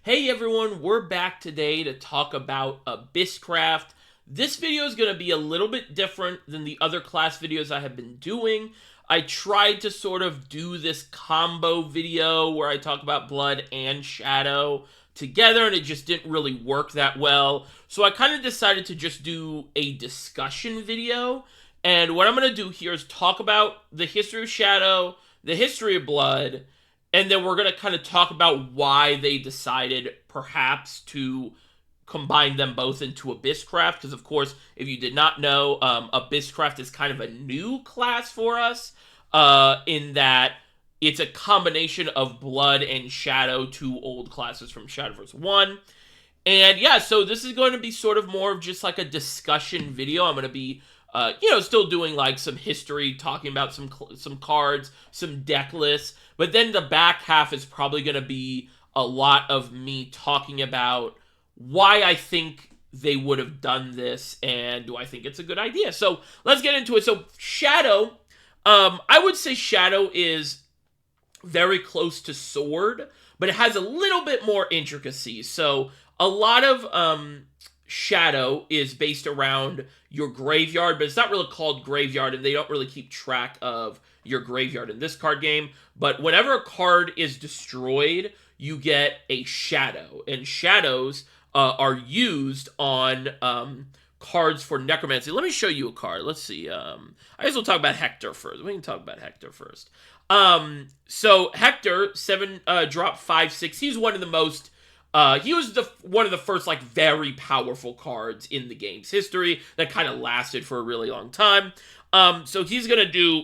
Hey everyone, we're back today to talk about Abysscraft. This video is going to be a little bit different than the other class videos I have been doing. I tried to sort of do this combo video where I talk about blood and shadow together, and it just didn't really work that well. So I kind of decided to just do a discussion video. And what I'm going to do here is talk about the history of shadow, the history of blood, and then we're going to kind of talk about why they decided perhaps to combine them both into Abysscraft. Because, of course, if you did not know, Abysscraft is kind of a new class for us in that it's a combination of Blood and Shadow, two old classes from Shadowverse 1. And yeah, so this is going to be sort of more of just like a discussion video. I'm going to be still doing like some history, talking about some cards, some deck lists. But then the back half is probably going to be a lot of me talking about why I think they would have done this and do I think it's a good idea. So let's get into it. So Shadow, I would say Shadow is very close to Sword, but it has a little bit more intricacy. So a lot of Shadow is based around your graveyard, but it's not really called graveyard, and they don't really keep track of your graveyard in this card game. But whenever a card is destroyed, you get a shadow, and shadows are used on cards for necromancy. Let me show you a card. Let's see. I guess we'll talk about Hector first. We can talk about Hector first. So Hector, 7 drop 5/6. He's one of the most he was one of the first, like, very powerful cards in the game's history that kind of lasted for a really long time. So he's going to do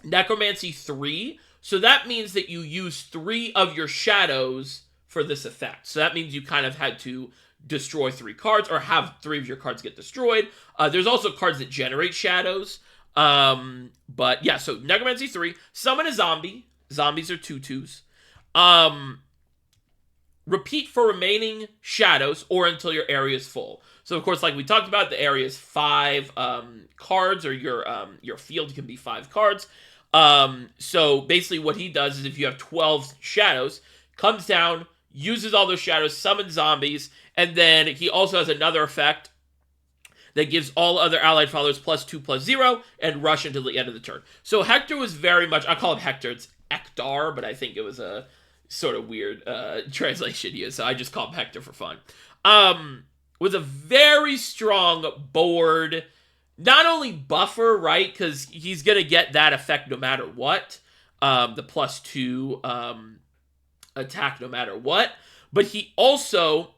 Necromancy 3. So that means that you use 3 of your shadows for this effect. So that means you kind of had to destroy 3 cards or have 3 of your cards get destroyed. There's also cards that generate shadows. But yeah, so Necromancy 3. Summon a zombie. Zombies are 2/2s. Repeat for remaining shadows or until your area is full. So, of course, like we talked about, the area is 5 cards, or your field can be 5 cards. So, basically what he does is if you have 12 shadows, comes down, uses all those shadows, summons zombies, and then he also has another effect that gives all other allied followers +2/+0 and rush until the end of the turn. So, Hector was very much, I call him Hector, it's Ektar, but I think it was a sort of weird translation here, so I just call him Hector for fun. With a very strong board, not only buffer, right, because he's going to get that effect no matter what, the +2 attack no matter what, but he also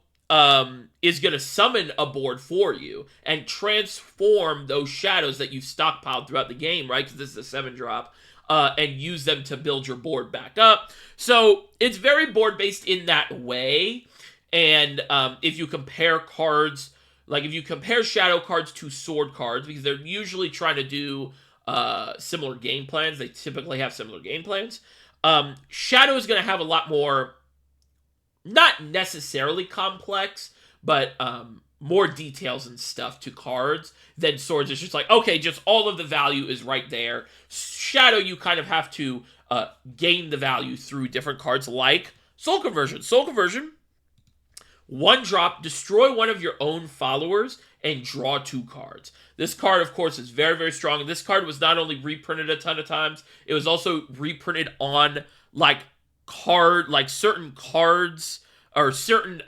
is going to summon a board for you and transform those shadows that you've stockpiled throughout the game, right, because this is a 7 drop, and use them to build your board back up. So it's very board-based in that way. And if you compare cards, like if you compare shadow cards to sword cards, because they're usually trying to do similar game plans, they typically have similar game plans, shadow is going to have a lot more, not necessarily complex, but more details and stuff to cards than swords. It's just like, okay, just all of the value is right there. Shadow, you kind of have to gain the value through different cards like Soul Conversion. Soul Conversion, 1 drop, destroy one of your own followers and draw 2 cards. This card, of course, is very, very strong. This card was not only reprinted a ton of times, it was also reprinted on certain cards or certain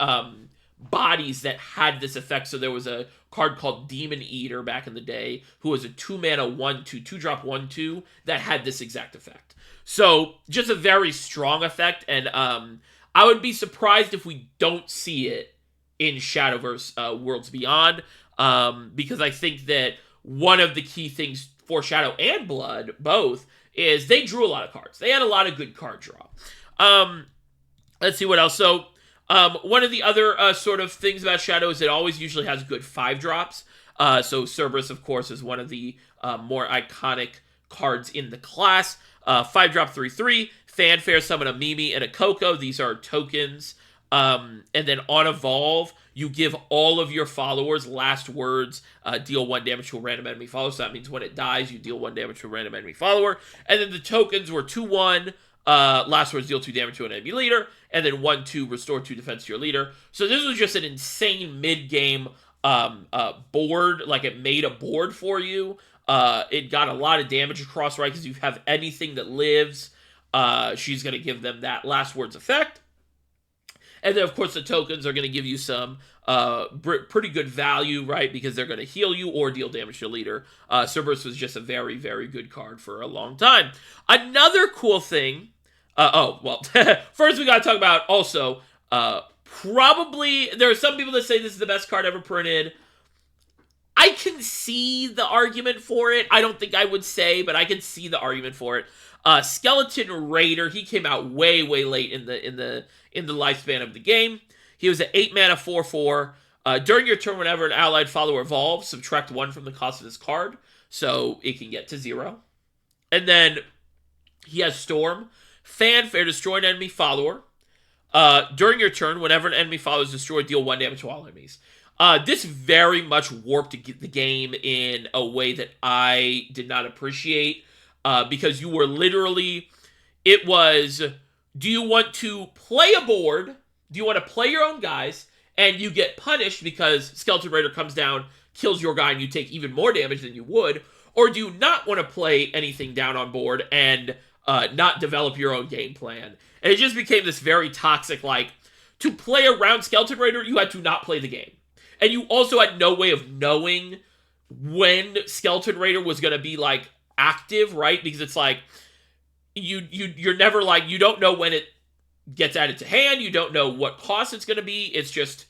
bodies that had this effect. So there was a card called Demon Eater back in the day, who was a 2-mana 1/2, 2-drop 1/2 that had this exact effect. So just a very strong effect, and I would be surprised if we don't see it in Shadowverse Worlds Beyond, because I think that one of the key things for Shadow and Blood, both, is they drew a lot of cards. They had a lot of good card draw. Let's see what else. So one of the other sort of things about Shadow is it always usually has good 5 drops. So Cerberus, of course, is one of the more iconic cards in the class. 5 drop 3/3. Fanfare, summon a Mimi and a Coco. These are tokens. And then on Evolve, you give all of your followers last words, deal 1 damage to a random enemy follower. So that means when it dies, you deal 1 damage to a random enemy follower. And then the tokens were 2/1, last words deal 2 damage to an enemy leader, and then 1/2 restore 2 defense to your leader. So this was just an insane mid-game board. Like, it made a board for you. It got a lot of damage across, right? Because you have anything that lives, she's going to give them that last words effect. And then, of course, the tokens are going to give you some pretty good value, right? Because they're going to heal you or deal damage to your leader. Cerberus was just a very, very good card for a long time. Another cool thing... first we got to talk about also... probably... There are some people that say this is the best card ever printed. I can see the argument for it. I don't think I would say, but I can see the argument for it. Skeleton Raider, he came out way, way late in the lifespan of the game. He was an 8-mana 4/4. During your turn, whenever an allied follower evolves, subtract 1 from the cost of this card, so it can get to 0. And then he has Storm. Fanfare, destroy an enemy follower. During your turn, whenever an enemy follower is destroyed, deal 1 damage to all enemies. This very much warped the game in a way that I did not appreciate, because you were literally, it was, do you want to play a board, do you want to play your own guys, and you get punished because Skeleton Raider comes down, kills your guy, and you take even more damage than you would, or do you not want to play anything down on board and not develop your own game plan? And it just became this very toxic, like, to play around Skeleton Raider, you had to not play the game. And you also had no way of knowing when Skeleton Raider was going to be, like, active, right? Because it's like, you're never, like, you don't know when it gets added to hand. You don't know what cost it's going to be. It's just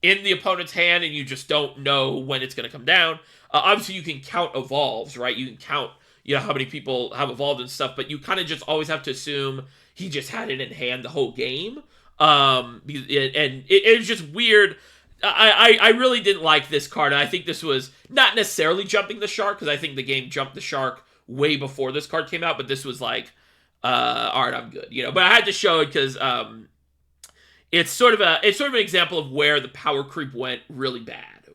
in the opponent's hand, and you just don't know when it's going to come down. Obviously, you can count evolves, right? You can count, how many people have evolved and stuff, but you kind of just always have to assume he just had it in hand the whole game. It was just weird. I really didn't like this card. I think this was not necessarily jumping the shark, because I think the game jumped the shark way before this card came out, but this was like, all right, I'm good, But I had to show it because it's sort of an example of where the power creep went really bad,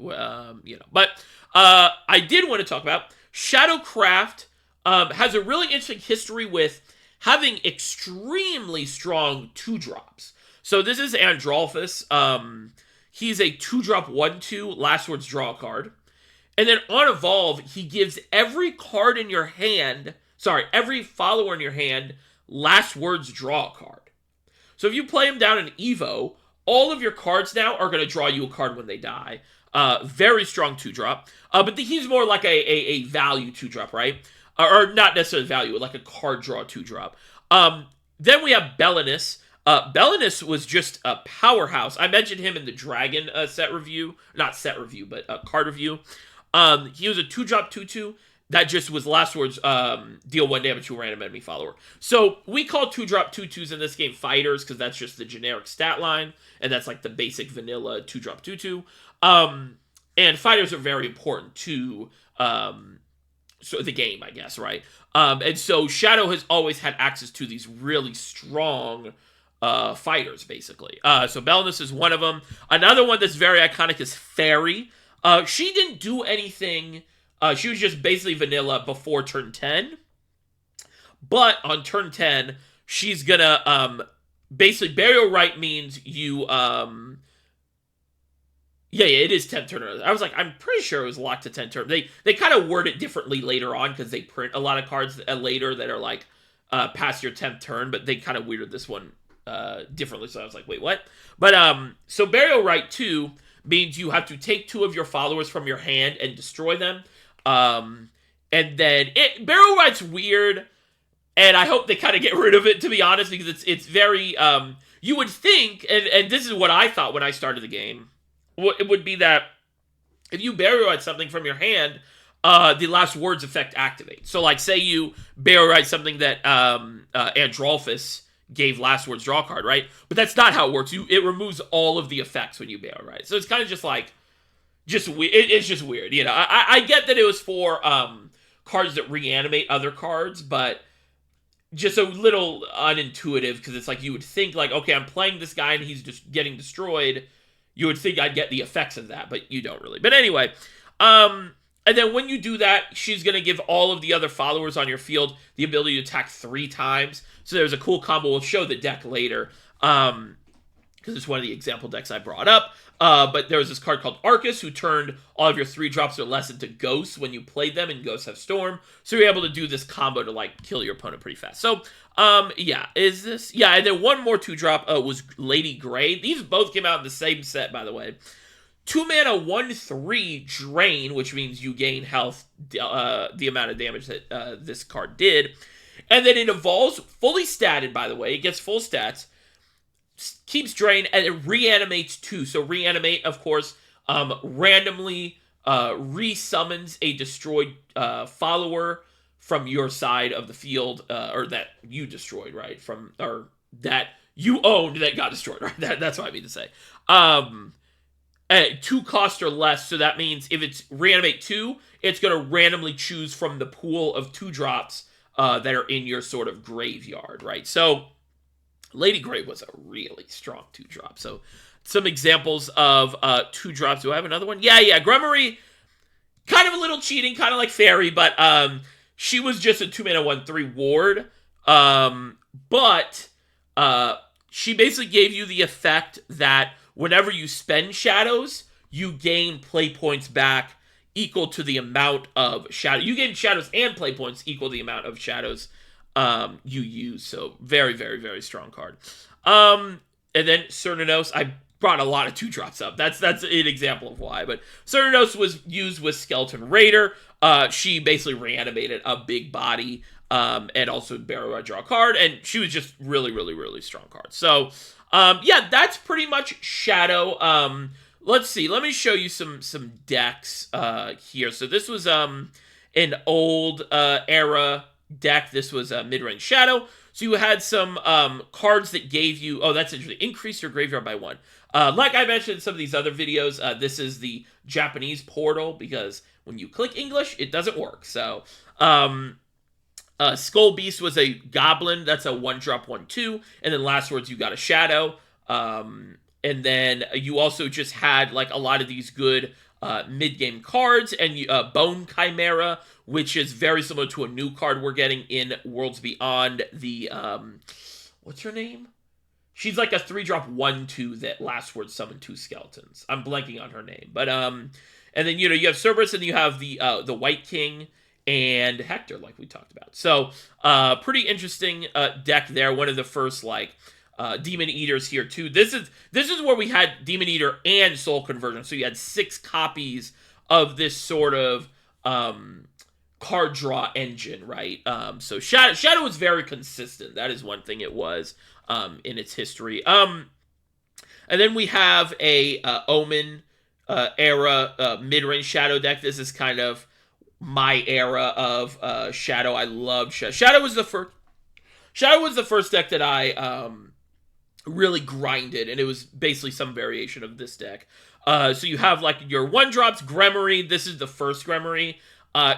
But I did want to talk about Shadowcraft. Has a really interesting history with having extremely strong 2-drops. So this is Androlphus. He's a 2-drop 1/2, last words draw a card. And then on Evolve, he gives every follower in your hand, last words draw a card. So if you play him down in Evo, all of your cards now are going to draw you a card when they die. Very strong 2-drop. But he's more like a value 2-drop, right? Or not necessarily value, like a card draw 2-drop. Then we have Belinus. Belinus was just a powerhouse. I mentioned him in the Dragon set review. Not set review, but card review. He was a 2-drop 2/2 that just was last words, deal 1 damage to a random enemy follower. So we call 2-drop 2/2s in this game fighters, because that's just the generic stat line, and that's like the basic vanilla 2-drop 2/2. And fighters are very important to the game, I guess, right? And so Shadow has always had access to these really strong fighters, basically. So Belinus is one of them. Another one that's very iconic is Fairy. She didn't do anything. She was just basically vanilla before turn 10. But on turn 10, she's gonna, basically, Burial Rite means you, yeah, it is 10 turn. I was like, I'm pretty sure it was locked to 10 turn. They kind of word it differently later on, because they print a lot of cards later that are like, past your 10th turn, but they kind of weirded this one differently, so I was like, wait, what? But, so Burial Rite 2 means you have to take 2 of your followers from your hand and destroy them. And then, Burial Rite's weird, and I hope they kind of get rid of it, to be honest, because it's very, you would think, and this is what I thought when I started the game, it would be that if you Burial Rite something from your hand, the last words effect activates. So, like, say you Burial Rite something that Androlphus gave last words draw card, right? But that's not how it works. It removes all of the effects when you Burial Rite. So it's kind of just like, it's just weird, I get that it was for cards that reanimate other cards, but just a little unintuitive, because it's like you would think, like, okay, I'm playing this guy and he's just getting destroyed. You would think I'd get the effects of that, but you don't really. But anyway, And then when you do that, she's going to give all of the other followers on your field the ability to attack 3 times. So there's a cool combo. We'll show the deck later, because it's one of the example decks I brought up. But there was this card called Arcus, who turned all of your 3-drops or less into ghosts when you played them, and ghosts have Storm. So you're able to do this combo to, like, kill your opponent pretty fast. So, yeah, is this... Yeah, and then one more 2-drop was Lady Grey. These both came out in the same set, by the way. 2 mana, 1/3 drain, which means you gain health, the amount of damage that this card did. And then it evolves, fully statted, by the way. It gets full stats, keeps drain, and it reanimates 2. So reanimate, of course, randomly resummons a destroyed follower from your side of the field, or that you destroyed, right? Or that you owned that got destroyed, right? That's what I mean to say. 2 cost or less, so that means if it's reanimate 2, it's going to randomly choose from the pool of 2-drops that are in your sort of graveyard, right? So Lady Grey was a really strong 2-drop. So some examples of 2-drops. Do I have another one? Yeah. Grummery, kind of a little cheating, kind of like Fairy, but she was just a 2 mana 1/3 ward. But she basically gave you the effect that whenever you spend shadows, you gain play points back equal to the amount of shadow. You gain shadows and play points equal to the amount of shadows you use. So very, very, very strong card. And then Cernanos, I brought a lot of 2-drops up. That's an example of why. But Cernanos was used with Skeleton Raider. She basically reanimated a big body, and also Barrow draw a card, and she was just really, really, really strong card. So yeah, that's pretty much Shadow. Let's see. Let me show you some decks here. So this was an old era deck. This was mid-range Shadow. So you had some cards that gave you... Oh, that's interesting. Increase your graveyard by 1. Like I mentioned in some of these other videos, this is the Japanese portal, because when you click English, it doesn't work. So... Skull Beast was a goblin. That's a 1-drop 1/2. And then last words, you got a Shadow. And then you also just had like a lot of these good mid-game cards. And Bone Chimera, which is very similar to a new card we're getting in Worlds Beyond. The, what's her name? She's like a 3-drop 1/2 that last word summon 2 skeletons. I'm blanking on her name. But, and then, you have Cerberus, and you have the White King and Hector, like we talked about. So, pretty interesting deck there. One of the first, like, Demon Eaters here, too. This is where we had Demon Eater and Soul Conversion. So you had 6 copies of this sort of card draw engine, right? So Shadow was very consistent. That is one thing it was in its history. And then we have a Omen era mid-range Shadow deck. This is kind of my era of Shadow. I loved Shadow. Shadow was the first deck that I really grinded, and it was basically some variation of this deck. So you have like your 1-drops, Gremory. This is the first Gremory.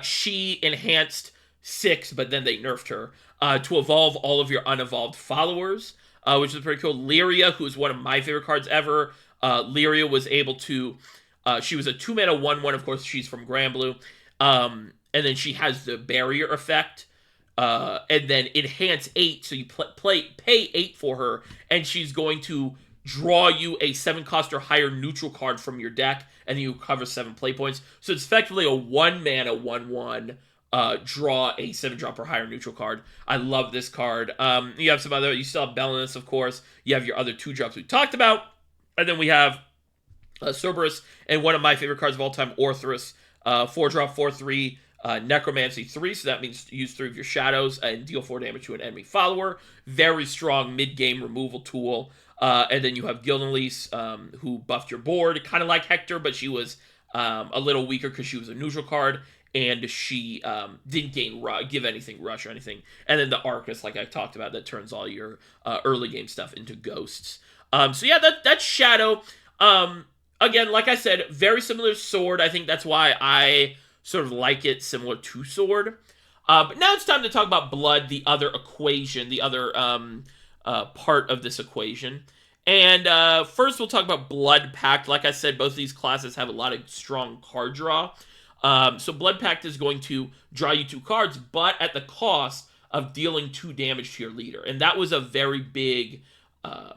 She enhanced 6, but then they nerfed her to evolve all of your unevolved followers, which is pretty cool. Lyria, who is one of my favorite cards ever. Lyria was able to... she was a 2 mana 1/1. Of course, she's from Granblue. And then she has the barrier effect, and then enhance 8, so you pay 8 for her, and she's going to draw you a 7-cost or higher neutral card from your deck, and then you cover 7 play points. So it's effectively a 1 mana 1/1, draw a 7-drop or higher neutral card. I love this card. You have some other, you still have Belenus, of course. You have your other 2-drops we talked about, and then we have Cerberus, and one of my favorite cards of all time, Orthrus. 4-drop, 4/3, Necromancy 3, so that means use 3 of your shadows and deal 4 damage to an enemy follower. Very strong mid-game removal tool. And then you have Gildenlease, who buffed your board, kind of like Hector, but she was a little weaker because she was a neutral card, and she didn't give anything rush or anything. And then the Arcus, like I talked about, that turns all your early game stuff into ghosts. So yeah, that's Shadow. Again, like I said, very similar to Sword. I think that's why I sort of like it similar to Sword. But now it's time to talk about Blood, the other equation, the other part of this equation. And first we'll talk about Blood Pact. Like I said, both of these classes have a lot of strong card draw. So Blood Pact is going to draw you 2 cards, but at the cost of dealing 2 damage to your leader. And that was a very big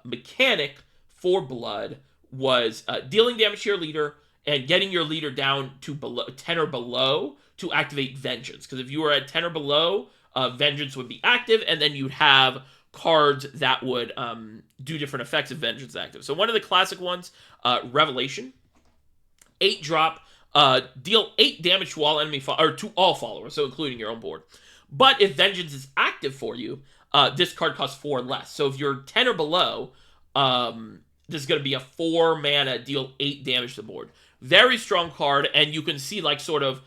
mechanic for Blood, was dealing damage to your leader and getting your leader down to 10 or below to activate Vengeance. Because if you were at 10 or below, Vengeance would be active, and then you'd have cards that would do different effects if Vengeance is active. So one of the classic ones, Revelation, 8-drop, deal 8 damage to all enemy or to all followers, so including your own board. But if Vengeance is active for you, this card costs 4 less. So if you're 10 or below, this is going to be a 4 mana, deal 8 damage to the board. Very strong card, and you can see, like, sort of,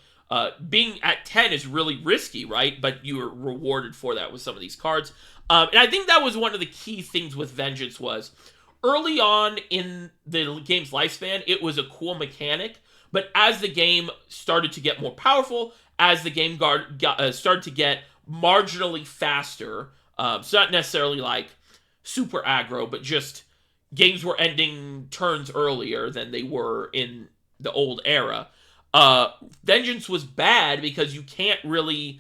being at 10 is really risky, right? But you are rewarded for that with some of these cards. And I think that was one of the key things with Vengeance was, early on in the game's lifespan, it was a cool mechanic, but as the game started to get more powerful, as the game started to get marginally faster, so not necessarily like super aggro, but just games were ending turns earlier than they were in the old era. Vengeance was bad because you can't really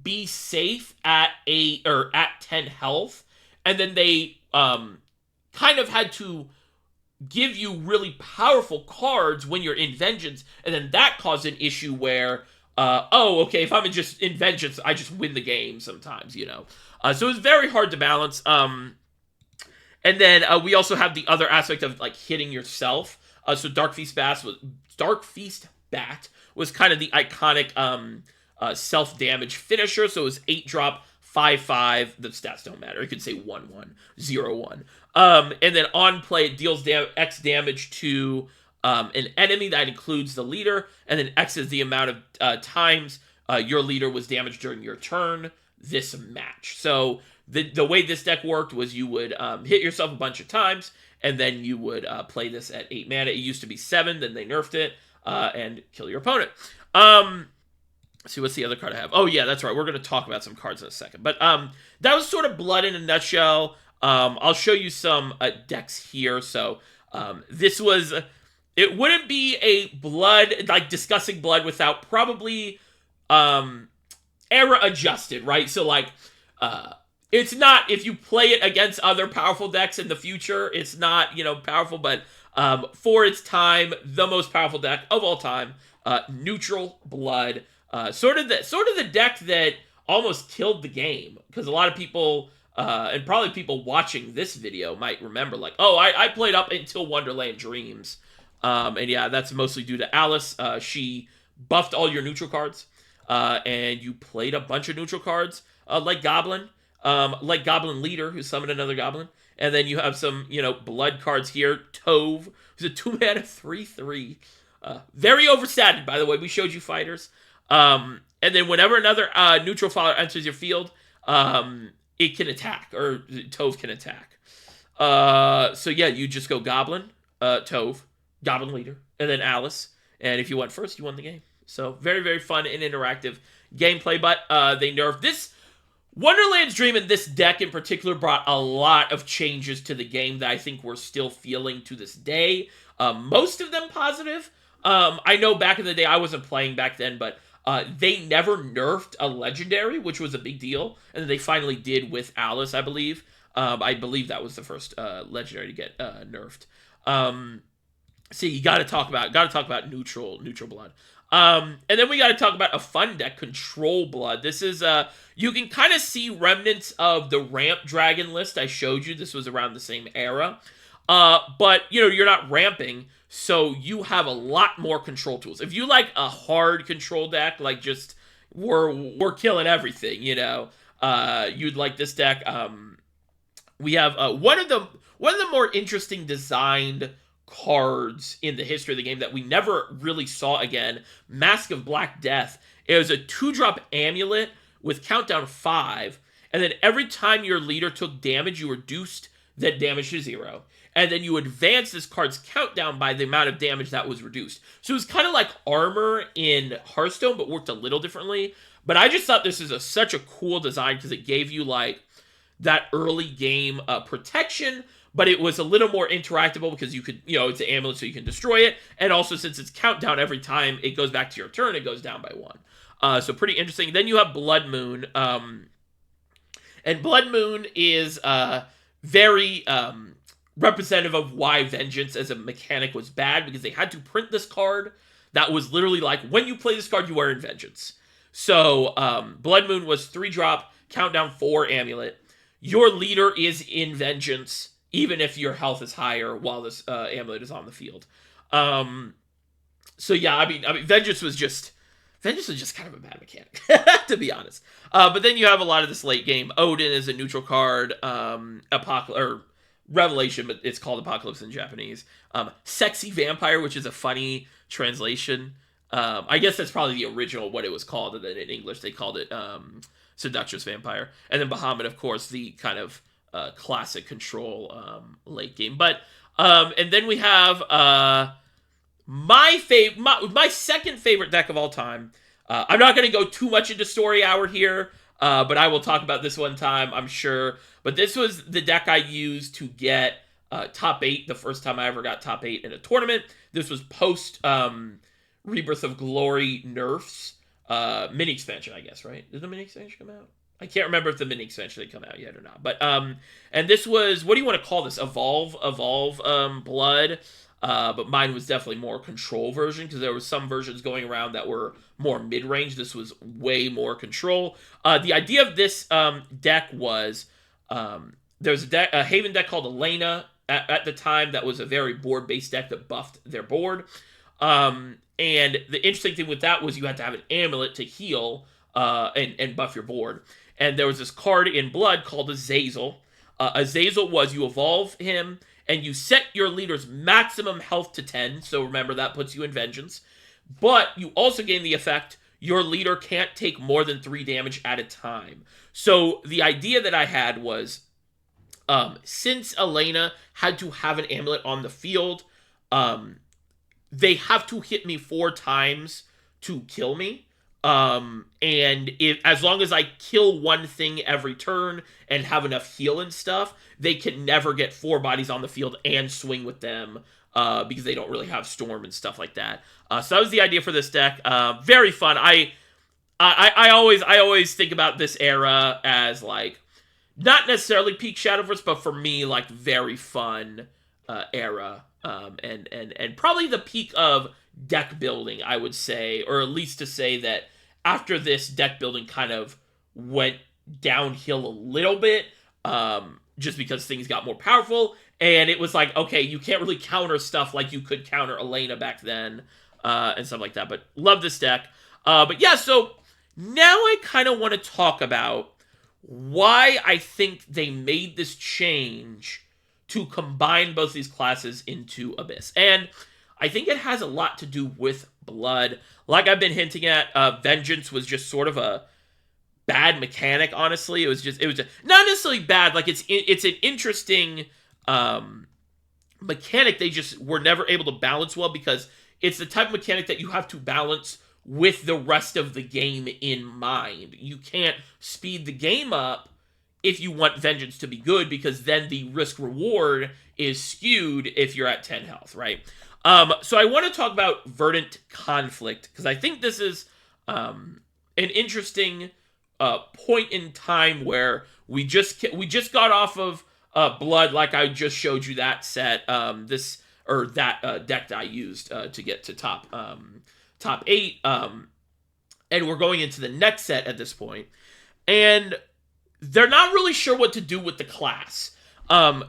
be safe at 8 or at 10 health, and then they kind of had to give you really powerful cards when you're in Vengeance, and then that caused an issue where okay, if I'm just in Vengeance, I just win the game sometimes, you know. So it's very hard to balance. And then we also have the other aspect of, like, hitting yourself. So Dark Feast Bat was kind of the iconic self-damage finisher. So it was 8-drop, 5/5. The stats don't matter. You could say 1/1, 0/1. And then on play, it deals X damage to an enemy that includes the leader, and then X is the amount of times your leader was damaged during your turn this match. So the way this deck worked was you would hit yourself a bunch of times, and then you would play this at 8 mana. It used to be 7, then they nerfed it, and kill your opponent. Let's see, what's the other card I have? Oh, yeah, that's right. We're going to talk about some cards in a second. But that was sort of Blood in a nutshell. I'll show you some decks here. So this was... It wouldn't be a Blood, like, discussing Blood without probably era adjusted, right? So, like, it's not, if you play it against other powerful decks in the future, it's not, you know, powerful, but for its time, the most powerful deck of all time, neutral Blood. Sort of the deck that almost killed the game, because a lot of people, and probably people watching this video might remember, like, oh, I played up until Wonderland Dreams, and yeah, that's mostly due to Alice. She buffed all your neutral cards, and you played a bunch of neutral cards, like Goblin Leader, who summoned another Goblin, and then you have some, you know, Blood cards here. Tove, who's a 2-mana 3/3, very overstated, by the way. We showed you fighters. And then whenever another neutral follower enters your field, it can attack, or Tove can attack. So yeah, you just go Goblin, Tove, Goblin Leader, and then Alice. And if you went first, you won the game. So very, very fun and interactive gameplay. But they nerfed this. Wonderland's Dream and this deck in particular brought a lot of changes to the game that I think we're still feeling to this day. Most of them positive. I know back in the day, I wasn't playing back then, but they never nerfed a legendary, which was a big deal, and then they finally did with Alice, I believe. I believe that was the first legendary to get nerfed. So you got to talk about neutral Blood. And then we got to talk about a fun deck, Control Blood. This is you can kind of see remnants of the Ramp Dragon list I showed you. This was around the same era. But you know, you're not ramping, so you have a lot more control tools. If you like a hard control deck, like just we're killing everything, you know, you'd like this deck. We have one of the more interesting designed cards in the history of the game that we never really saw again. Mask of Black Death. It was a 2-drop amulet with countdown 5, and then every time your leader took damage, you reduced that damage to 0. And then you advance this card's countdown by the amount of damage that was reduced. So it was kind of like armor in Hearthstone, but worked a little differently. But I just thought this is such a cool design because it gave you, like, that early game protection, but it was a little more interactable because you could, it's an amulet, so you can destroy it. And also, since it's countdown every time it goes back to your turn, it goes down by 1. So pretty interesting. Then you have Blood Moon. And Blood Moon is very representative of why Vengeance as a mechanic was bad, because they had to print this card that was literally like, when you play this card, you are in Vengeance. So Blood Moon was 3-drop, countdown 4 amulet. Your leader is in Vengeance, even if your health is higher while this amulet is on the field. So yeah, I mean, Vengeance was just kind of a bad mechanic, to be honest. But then you have a lot of this late game. Odin is a neutral card. Revelation, but it's called Apocalypse in Japanese. Sexy Vampire, which is a funny translation. I guess that's probably the original what it was called, and then in English they called it Seductress Vampire. And then Bahamut, of course, the kind of classic control late game. But and then we have my second favorite deck of all time. I'm not going to go too much into Story Hour here, but I will talk about this one time, I'm sure. But this was the deck I used to get top 8 the first time I ever got top 8 in a tournament. This was post Rebirth of Glory nerfs. Mini expansion, I guess, right? Did the mini expansion come out? I can't remember if the mini expansion had come out yet or not. But and this was, what do you want to call this? Evolve Blood. But mine was definitely more control version, because there were some versions going around that were more mid-range. This was way more control. The idea of this deck was there's a Haven deck called Elena at the time that was a very board-based deck that buffed their board. And the interesting thing with that was you had to have an amulet to heal and buff your board. And there was this card in Blood called Azazel. Azazel was, you evolve him, and you set your leader's maximum health to 10. So remember, that puts you in Vengeance. But you also gain the effect, your leader can't take more than 3 damage at a time. So the idea that I had was, since Elena had to have an amulet on the field, they have to hit me 4 times to kill me. And as long as I kill one thing every turn and have enough heal and stuff, they can never get 4 bodies on the field and swing with them, because they don't really have Storm and stuff like that. So that was the idea for this deck. Very fun. I always think about this era as, like, not necessarily peak Shadowverse, but for me, like, very fun era. And probably the peak of deck building, I would say, or at least to say that after this, deck building kind of went downhill a little bit, just because things got more powerful, and it was like, okay, you can't really counter stuff like you could counter Elena back then, and stuff like that. But love this deck. But yeah, so now I kind of want to talk about why I think they made this change to combine both these classes into Abyss. And I think it has a lot to do with Blood. Like I've been hinting at, Vengeance was just sort of a bad mechanic, honestly. It was just not necessarily bad. Like, it's an interesting mechanic they just were never able to balance well, because it's the type of mechanic that you have to balance with the rest of the game in mind. You can't speed the game up if you want Vengeance to be good, because then the risk-reward is skewed if you're at 10 health, right? So I want to talk about Verdant Conflict, because I think this is an interesting point in time where we just got off of Blood, like I just showed you that set, that deck that I used to get to top 8, and we're going into the next set at this point, and they're not really sure what to do with the class.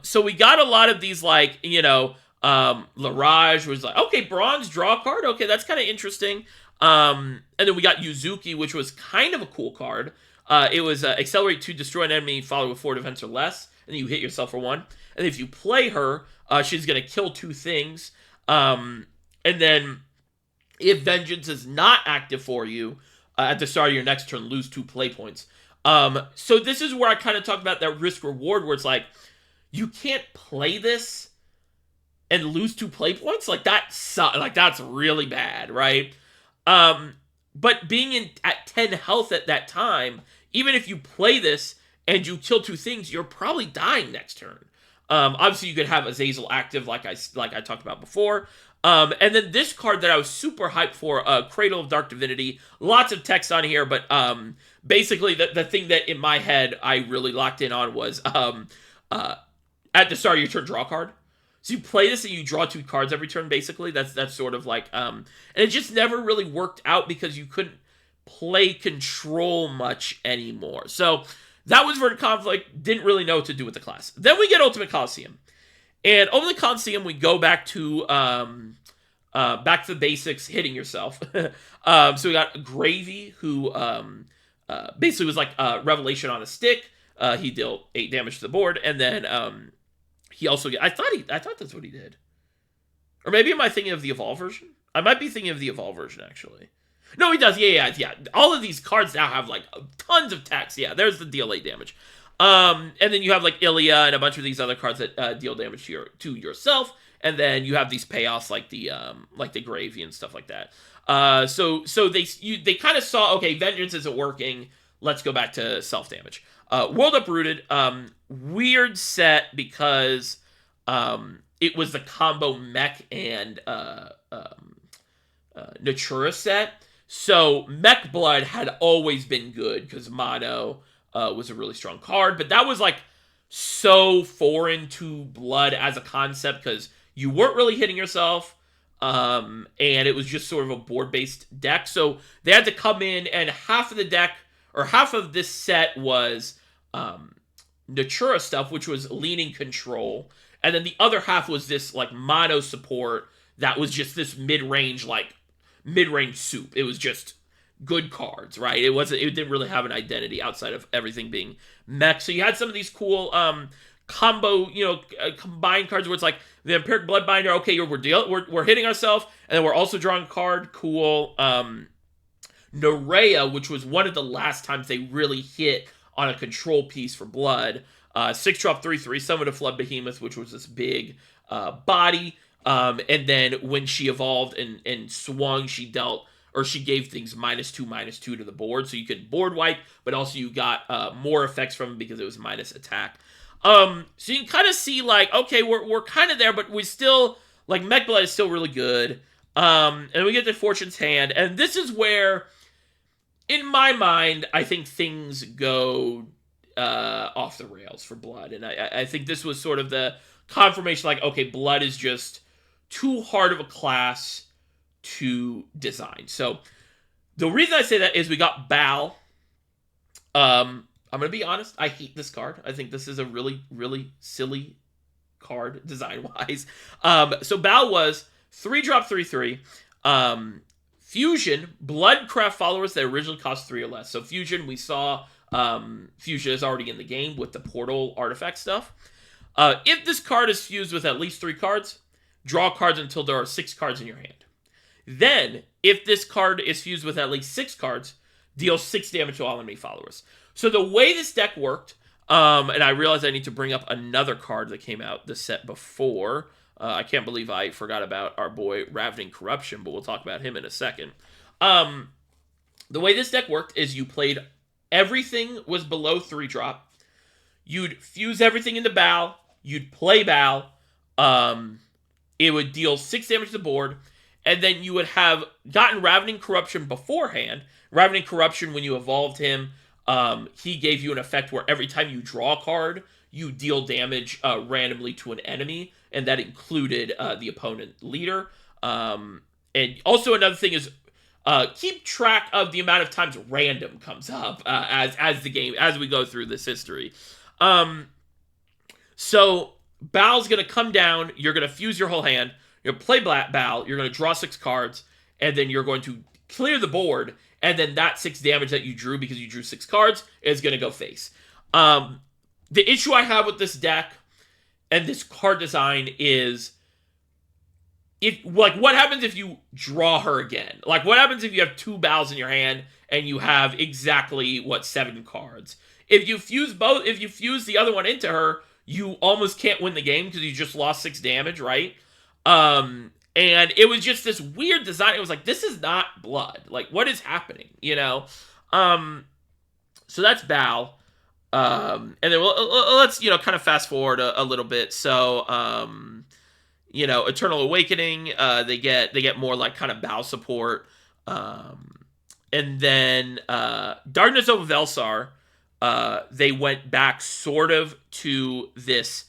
So we got a lot of these, like, Laraj was like, okay, bronze, draw a card. Okay, that's kind of interesting. And then we got Yuzuki, which was kind of a cool card. It was accelerate to destroy an enemy, followed with 4 defense or less, and then you hit yourself for 1. And if you play her, she's going to kill 2 things. And then if Vengeance is not active for you, at the start of your next turn, lose 2 play points. So this is where I kind of talk about that risk-reward, where it's like, you can't play this and lose 2 play points? Like, that's really bad, right? But being at 10 health at that time, even if you play this and you kill 2 things, you're probably dying next turn. Obviously, you could have Azazel active, like I talked about before. And then this card that I was super hyped for, Cradle of Dark Divinity. Lots of text on here, but basically the thing that in my head I really locked in on was at the start of your turn, draw a card. So you play this and you draw 2 cards every turn, basically. That's sort of like, and it just never really worked out because you couldn't play control much anymore. So that was Verdant Conflict. Didn't really know what to do with the class. Then we get Ultimate Coliseum. And Ultimate Coliseum, we go back to the basics, hitting yourself. So we got Gravy, who basically was like Revelation on a stick. He dealt 8 damage to the board, and then he also I thought that's what he did. Or maybe am I thinking of the Evolve version? I might be thinking of the Evolve version, actually. No, he does. Yeah. All of these cards now have like tons of text. Yeah, there's the deal 8 damage. And then you have like Ilya and a bunch of these other cards that deal damage to yourself. And then you have these payoffs like the Gravy and stuff like that. So they kind of saw, okay, Vengeance isn't working. Let's go back to self damage. World Uprooted, weird set because it was the combo mech and Natura set. So Mech Blood had always been good because mono was a really strong card, but that was like so foreign to Blood as a concept because you weren't really hitting yourself, and it was just sort of a board-based deck. So they had to come in, and half of the deck, or half of this set was Natura stuff, which was leaning control, and then the other half was this like mono support that was just this mid-range soup. It was just good cards, right? It didn't really have an identity outside of everything being mech. So you had some of these cool combo, combined cards where it's like the Empiric Bloodbinder. Okay, we're hitting ourselves, and then we're also drawing a card. Cool. Nerea, which was one of the last times they really hit on a control piece for Blood. 6-drop 3/3, Summon a Flood Behemoth, which was this big body. And then when she evolved and swung, she gave things -2/-2 to the board, so you could board wipe, but also you got more effects from it because it was minus attack. So you can kind of see like, okay, we're kind of there, but we still like Mech Blood is still really good. And we get the Fortune's Hand, and this is where, in my mind, I think things go off the rails for Blood, and I think this was sort of the confirmation, like, okay, Blood is just too hard of a class to design. So the reason I say that is we got Bal. I'm going to be honest, I hate this card. I think this is a really, really silly card design-wise. So Bal was 3-drop 3/3. Fusion, Bloodcraft followers that originally cost 3 or less. So Fusion, we saw Fusion is already in the game with the portal artifact stuff. If this card is fused with at least 3 cards, draw cards until there are 6 cards in your hand. Then, if this card is fused with at least 6 cards, deal 6 damage to all enemy followers. So the way this deck worked, and I realized I need to bring up another card that came out this set before. I can't believe I forgot about our boy Ravening Corruption, but we'll talk about him in a second. The way this deck worked is you played everything was below 3-drop. You'd fuse everything into Bal. You'd play Bal. It would deal 6 damage to the board. And then you would have gotten Ravening Corruption beforehand. Ravening Corruption, when you evolved him, he gave you an effect where every time you draw a card, you deal damage randomly to an enemy. And that included the opponent leader. And also another thing is keep track of the amount of times random comes up as we go through this history. So Bal's going to come down. You're going to fuse your whole hand. You're going to play Bal. You're going to draw 6 cards. And then you're going to clear the board. And then that 6 damage that you drew because you drew 6 cards is going to go face. The issue I have with this deck and this card design is what happens if you draw her again? Like, what happens if you have 2 Bals in your hand and you have exactly 7 cards? If you fuse the other one into her, you almost can't win the game because you just lost 6 damage, right? And it was just this weird design. It was like, this is not Blood. Like, what is happening? So that's Bal. And then let's, kind of fast forward a little bit. So, Eternal Awakening, they get more like kind of bow support. And then Darkness over Velsar, they went back sort of to this,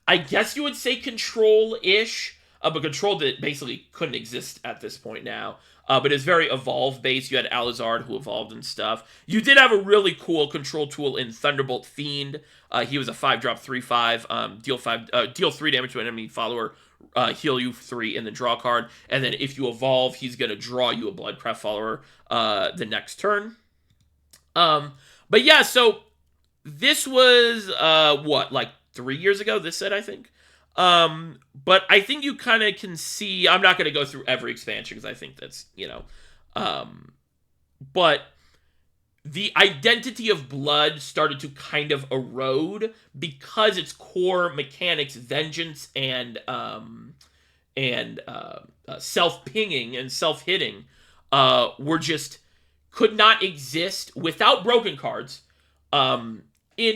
I guess you would say control-ish, but control that basically couldn't exist at this point now. But it's very evolve-based. You had Alizard who evolved and stuff. You did have a really cool control tool in Thunderbolt Fiend. He was a 5-drop 3/5, deal 3 damage to an enemy follower, heal you 3, and then draw a card. And then if you evolve, he's going to draw you a Bloodcraft follower the next turn. But yeah, so this was, like 3 years ago, this set, I think. But I think you kind of can see, I'm not going to go through every expansion because I think that's, but the identity of Blood started to kind of erode because its core mechanics, vengeance and self-pinging and self-hitting, could not exist without broken cards, in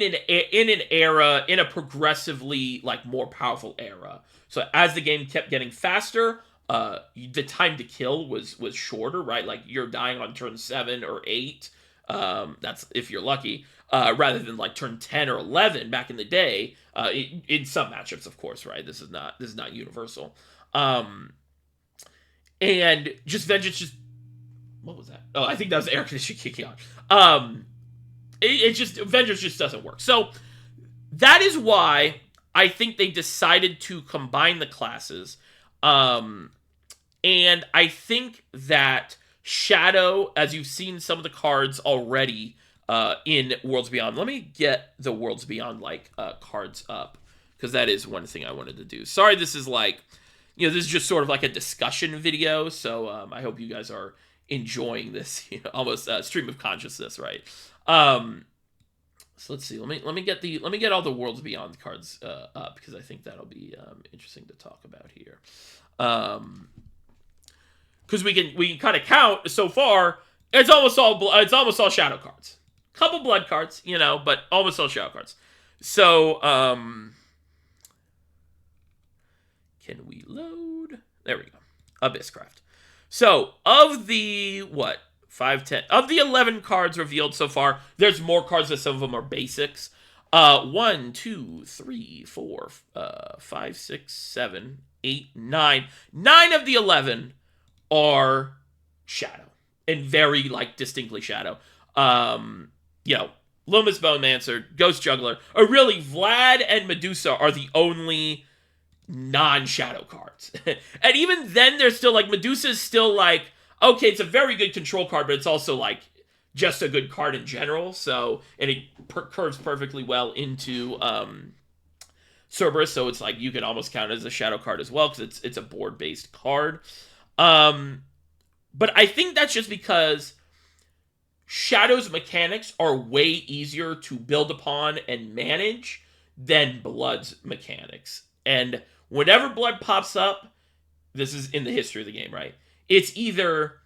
an era, in a progressively like more powerful era. So as the game kept getting faster, the time to kill was shorter, right? Like you're dying on turn 7 or 8. That's if you're lucky, rather than like turn 10 or 11 back in the day. In some matchups, of course, right? This is not universal. And just vengeance, just what was that? Oh, I think that was the air conditioning kicking on. Vengeance just doesn't work. So that is why I think they decided to combine the classes. And I think that Shadow, as you've seen some of the cards already in Worlds Beyond. Let me get the Worlds Beyond cards up, because that is one thing I wanted to do. Sorry, this is this is just sort of like a discussion video. So I hope you guys are enjoying this, almost stream of consciousness, right? So let's see. Let me get all the Worlds Beyond cards up, because I think that'll be interesting to talk about here. Because we can kind of count so far. It's almost all shadow cards. Couple blood cards, but almost all shadow cards. So can we load? There we go. Abysscraft. So of the 5, 10 of the 11 cards revealed so far, there's more cards, that some of them are basics. 1, 2, 3, 4, 5, 6, 7, 8, 9. 9 of the 11 are shadow, and very distinctly shadow. Luminous Bonemancer, Ghost Juggler, or really Vlad and Medusa are the only non-shadow cards. And even then, they're still Medusa is still okay, it's a very good control card, but it's also just a good card in general. So, and it curves perfectly well into Cerberus, so it's you can almost count it as a shadow card as well, because it's a board-based card. But I think that's just because Shadow's mechanics are way easier to build upon and manage than Blood's mechanics. And whenever Blood pops up, this is in the history of the game, right? It's either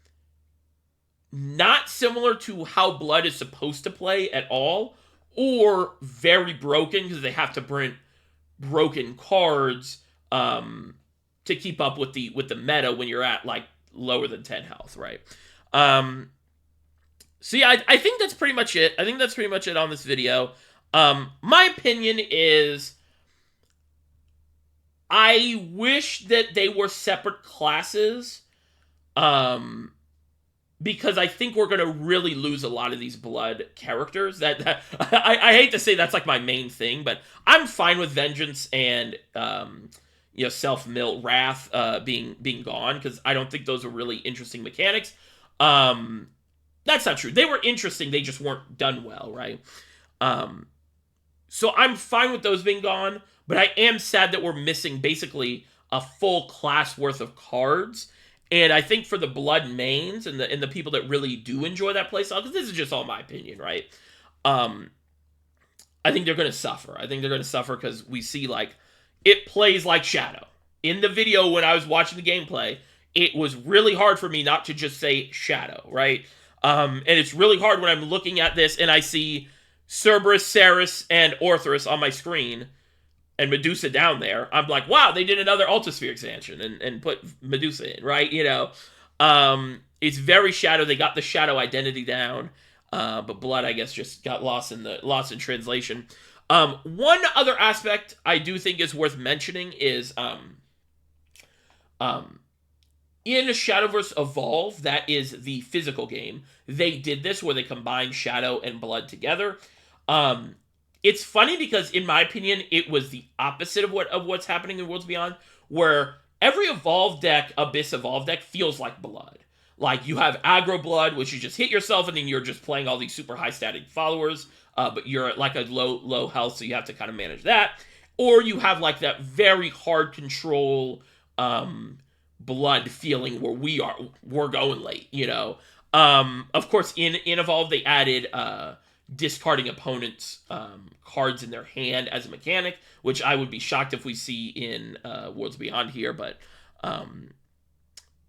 not similar to how Blood is supposed to play at all, or very broken because they have to print broken cards to keep up with the meta when you're at lower than 10 health, right? So yeah, I think that's pretty much it. I think that's pretty much it on this video. My opinion is, I wish that they were separate classes, because I think we're gonna really lose a lot of these Blood characters. That I hate to say that's my main thing, but I'm fine with Vengeance and Self-Mill Wrath being gone, because I don't think those are really interesting mechanics. That's not true. They were interesting, they just weren't done well, right? So I'm fine with those being gone, but I am sad that we're missing basically a full class worth of cards. And I think for the Blood mains and the people that really do enjoy that playstyle, because this is just all my opinion, right? I think they're going to suffer. I think they're going to suffer because we see it plays like Shadow. In the video when I was watching the gameplay, it was really hard for me not to just say Shadow, right? And it's really hard when I'm looking at this and I see Cerberus, Ceres, and Orthrus on my screen, and Medusa down there, I'm like, wow, they did another Ultisphere expansion and put Medusa in, right? It's very Shadow. They got the Shadow identity down, but Blood, I guess, just got lost in translation. One other aspect I do think is worth mentioning is in Shadowverse Evolve, that is the physical game, they did this where they combined Shadow and Blood together. It's funny because, in my opinion, it was the opposite of what's happening in Worlds Beyond, where every Evolve deck, Abyss Evolve deck, feels like Blood. Like, you have Aggro Blood, which you just hit yourself, and then you're just playing all these super high static followers, but you're at, like, a low health, so you have to kind of manage that. Or you have, like, that very hard control, Blood feeling where we're going late, Of course, in Evolve, they added, discarding opponents' cards in their hand as a mechanic, which I would be shocked if we see in Worlds Beyond here, but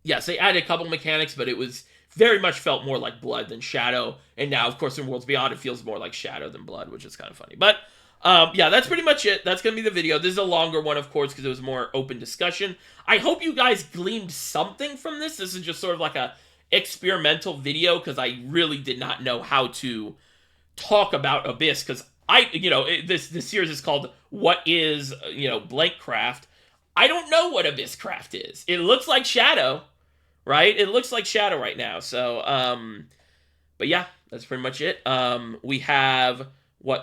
yes, they added a couple mechanics, but it was very much felt more like Blood than Shadow, and now, of course, in Worlds Beyond, it feels more like Shadow than Blood, which is kind of funny. But yeah, that's pretty much it. That's going to be the video. This is a longer one, of course, because it was more open discussion. I hope you guys gleaned something from this. This is just sort of like a experimental video, because I really did not know how to talk about Abyss, because this series is called What is, Blankcraft. I don't know what Abysscraft is. It looks like Shadow, right? It looks like Shadow right now. So, but yeah, that's pretty much it. We have,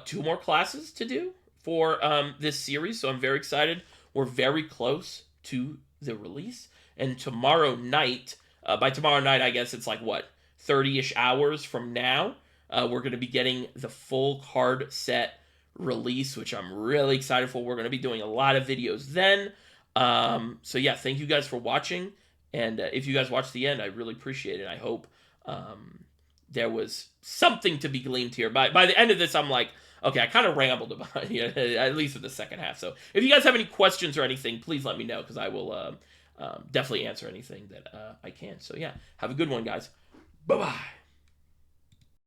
2 more classes to do for this series, so I'm very excited. We're very close to the release, and tomorrow night, by tomorrow night, I guess it's like, 30-ish hours from now, we're going to be getting the full card set release, which I'm really excited for. We're going to be doing a lot of videos then. So yeah, thank you guys for watching. And if you guys watched the end, I really appreciate it. I hope there was something to be gleaned here. By the end of this, I'm like, okay, I kind of rambled about it, at least in the second half. So if you guys have any questions or anything, please let me know, because I will definitely answer anything that I can. So yeah, have a good one, guys. Bye-bye.